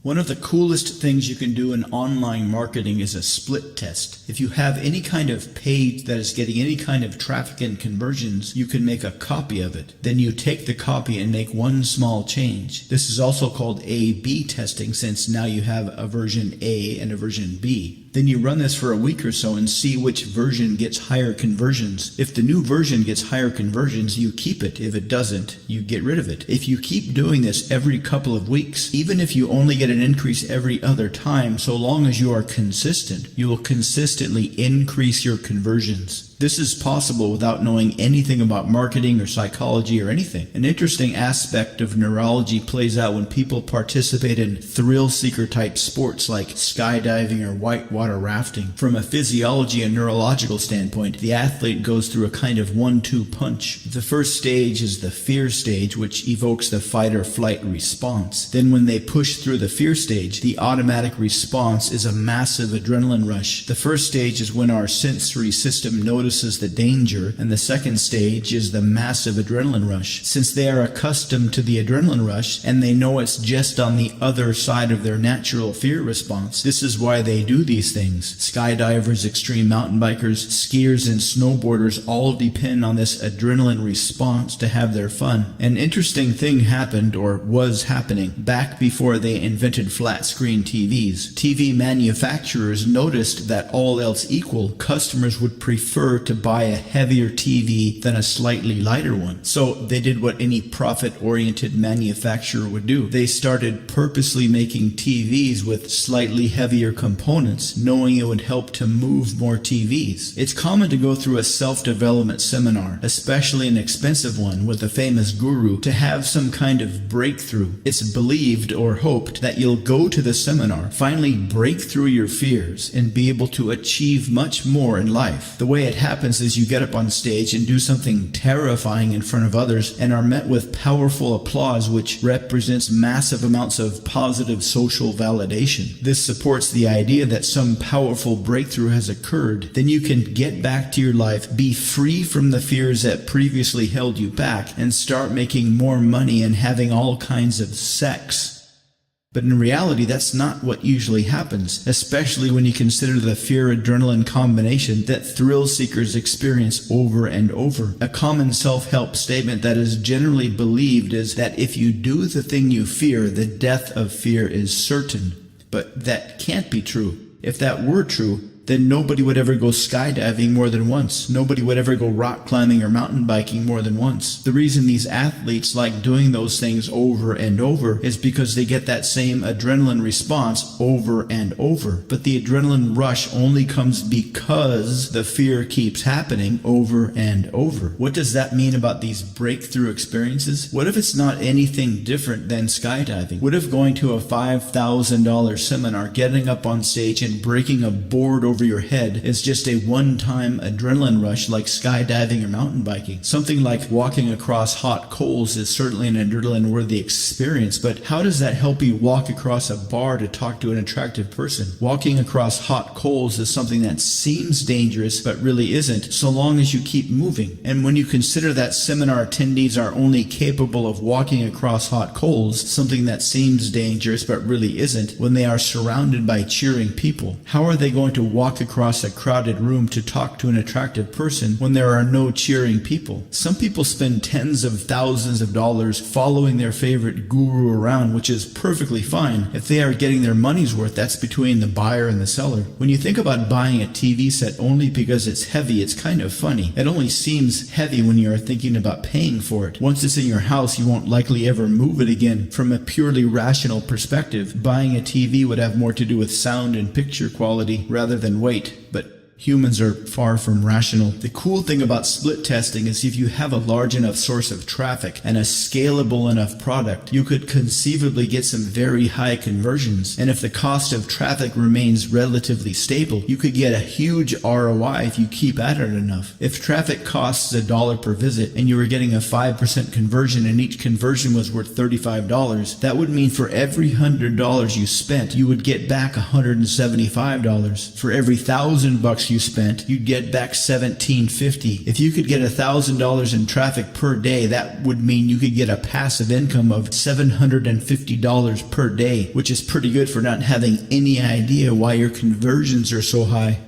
One of the coolest things you can do in online marketing is a split test. If you have any kind of page that is getting any kind of traffic and conversions, you can make a copy of it. Then you take the copy and make one small change. This is also called A/B testing, since now you have a version A and a version B. Then you run this for a week or so and see which version gets higher conversions. If the new version gets higher conversions, you keep it. If it doesn't, you get rid of it. If you keep doing this every couple of weeks, even if you only get an increase every other time, so long as you are consistent, you will consistently increase your conversions. This is possible without knowing anything about marketing or psychology or anything. An interesting aspect of neurology plays out when people participate in thrill-seeker type sports like skydiving or whitewater rafting. From a physiology and neurological standpoint, the athlete goes through a kind of 1-2 punch. The first stage is the fear stage, which evokes the fight or flight response. Then when they push through the fear stage, the automatic response is a massive adrenaline rush. The first stage is when our sensory system notices the danger, and the second stage is the massive adrenaline rush. Since they are accustomed to the adrenaline rush and they know it's just on the other side of their natural fear response, this is why they do these things. Skydivers, extreme mountain bikers, skiers, and snowboarders all depend on this adrenaline response to have their fun. An interesting thing happened, or was happening, back before they invented flat screen TVs. TV manufacturers noticed that all else equal, customers would prefer to buy a heavier TV than a slightly lighter one. So they did what any profit-oriented manufacturer would do. They started purposely making TVs with slightly heavier components, knowing it would help to move more TVs. It's common to go through a self-development seminar, especially an expensive one with a famous guru, to have some kind of breakthrough. It's believed or hoped that you'll go to the seminar, finally break through your fears, and be able to achieve much more in life. The way it happens is you get up on stage and do something terrifying in front of others and are met with powerful applause, which represents massive amounts of positive social validation. This supports the idea that some powerful breakthrough has occurred. Then you can get back to your life, be free from the fears that previously held you back, and start making more money and having all kinds of sex. But in reality, that's not what usually happens, especially when you consider the fear-adrenaline combination that thrill seekers experience over and over. A common self-help statement that is generally believed is that if you do the thing you fear, the death of fear is certain. But that can't be true. If that were true, then nobody would ever go skydiving more than once. Nobody would ever go rock climbing or mountain biking more than once. The reason these athletes like doing those things over and over is because they get that same adrenaline response over and over. But the adrenaline rush only comes because the fear keeps happening over and over. What does that mean about these breakthrough experiences? What if it's not anything different than skydiving? What if going to a $5,000 seminar, getting up on stage and breaking a board over your head is just a one-time adrenaline rush like skydiving or mountain biking? Something like walking across hot coals is certainly an adrenaline-worthy experience, but how does that help you walk across a bar to talk to an attractive person? Walking across hot coals is something that seems dangerous but really isn't, so long as you keep moving. And when you consider that seminar attendees are only capable of walking across hot coals, something that seems dangerous but really isn't, when they are surrounded by cheering people, how are they going to walk across a crowded room to talk to an attractive person when there are no cheering people? Some people spend tens of thousands of dollars following their favorite guru around, which is perfectly fine. If they are getting their money's worth, that's between the buyer and the seller. When you think about buying a TV set only because it's heavy, it's kind of funny. It only seems heavy when you are thinking about paying for it. Once it's in your house, you won't likely ever move it again. From a purely rational perspective, buying a TV would have more to do with sound and picture quality rather than weight, but humans are far from rational. The cool thing about split testing is if you have a large enough source of traffic and a scalable enough product, you could conceivably get some very high conversions. And if the cost of traffic remains relatively stable, you could get a huge ROI if you keep at it enough. If traffic costs $1 per visit and you were getting a 5% conversion and each conversion was worth $35, that would mean for every $100 you spent, you would get back $175. For every $1,000 $10 you spent, you'd get back $17.50. If you could get $1,000 in traffic per day, that would mean you could get a passive income of $750 per day, which is pretty good for not having any idea why your conversions are so high.